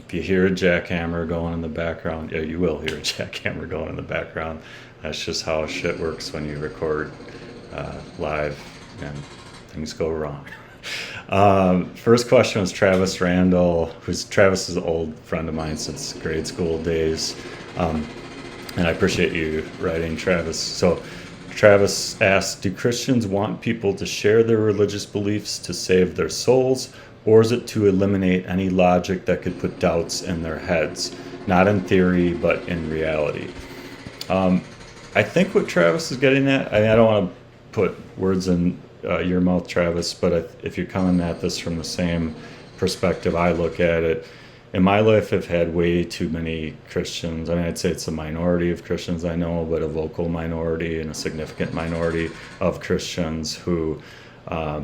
If you hear a jackhammer going in the background, yeah, you will hear a jackhammer going in the background. That's just how shit works when you record live and things go wrong. First question was Travis Randall, who's Travis is an old friend of mine since grade school days. And I appreciate you writing, Travis. So Travis asked, do Christians want people to share their religious beliefs to save their souls, or is it to eliminate any logic that could put doubts in their heads? Not in theory, but in reality. I think what Travis is getting at, I don't want to put words in your mouth, Travis, but if you're coming at this from the same perspective I look at it, in my life, I've had way too many Christians. I mean, I'd say it's a minority of Christians I know, but a vocal minority and a significant minority of Christians who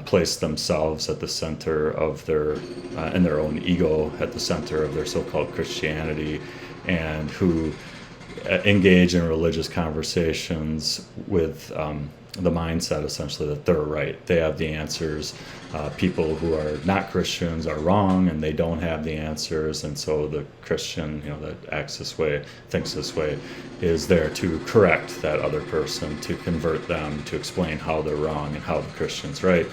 place themselves at the center of and their own ego at the center of their so-called Christianity, and who engage in religious conversations with the mindset essentially that they're right. They have the answers. People who are not Christians are wrong and they don't have the answers. And so the Christian, that acts this way, thinks this way, is there to correct that other person, to convert them, to explain how they're wrong and how the Christian's right.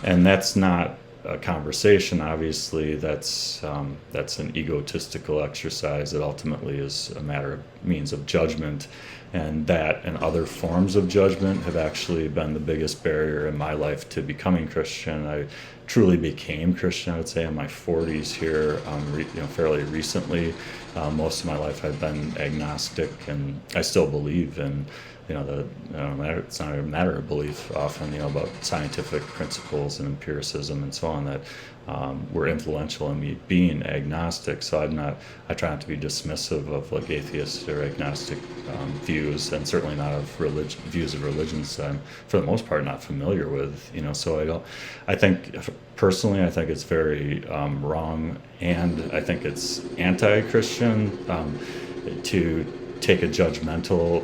And that's not a conversation, obviously. That's an egotistical exercise that ultimately is a matter of means of judgment, and that and other forms of judgment have actually been the biggest barrier in my life to becoming Christian. I truly became Christian, I would say, in my 40s here, fairly recently. Most of my life I've been agnostic, and I still believe in it's not a matter of belief often, about scientific principles and empiricism and so on that were influential in me being agnostic. So I try not to be dismissive of like atheist or agnostic views, and certainly not of views of religions that I'm for the most part not familiar with. So I think personally, I think it's very wrong, and I think it's anti-Christian to take a judgmental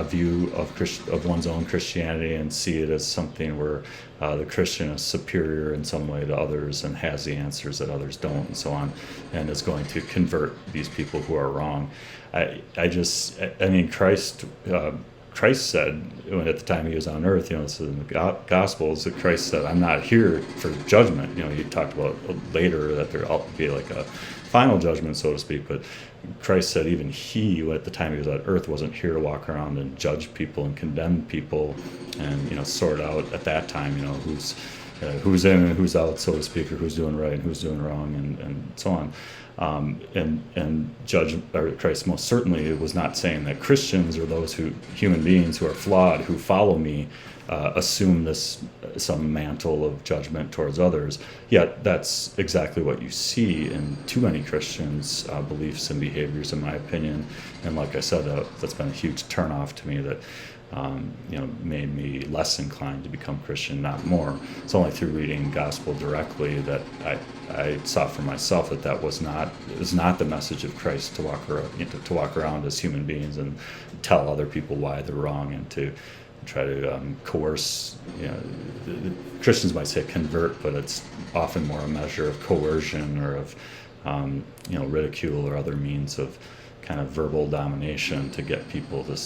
view of one's own Christianity and see it as something where the Christian is superior in some way to others and has the answers that others don't, and so on, and is going to convert these people who are wrong. Christ said, when at the time he was on earth, this is in the Gospels, that Christ said, I'm not here for judgment. He talked about later that there'll be like a final judgment, so to speak, but Christ said even he, at the time he was on earth, wasn't here to walk around and judge people and condemn people and, sort out at that time, who's in and who's out, so to speak, or who's doing right and who's doing wrong, and so on. Christ most certainly was not saying that Christians or human beings who are flawed, who follow me, assume some mantle of judgment towards others. Yet that's exactly what you see in too many Christians' beliefs and behaviors, in my opinion. And like I said, that's been a huge turnoff to me that made me less inclined to become Christian, not more. It's only through reading gospel directly that I saw for myself that was not the message of Christ to walk around as human beings and tell other people why they're wrong, and to try to coerce. Christians might say convert, but it's often more a measure of coercion or of ridicule or other means of kind of verbal domination to get people to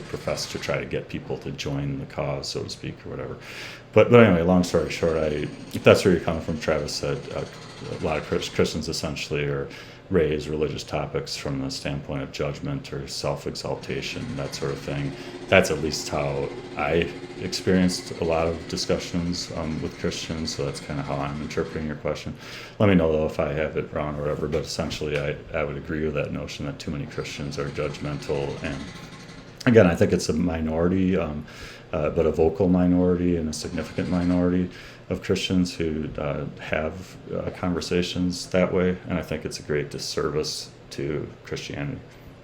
profess, to try to get people to join the cause, so to speak, or whatever. But anyway, long story short, if that's where you're coming from, Travis said a lot of Christians essentially raise religious topics from the standpoint of judgment or self-exaltation, that sort of thing. That's at least how I experienced a lot of discussions with Christians, so that's kind of how I'm interpreting your question. Let me know, though, if I have it wrong or whatever, but essentially I would agree with that notion that too many Christians are judgmental. And again, I think it's a minority, but a vocal minority and a significant minority of Christians who have conversations that way, and I think it's a great disservice to Christianity.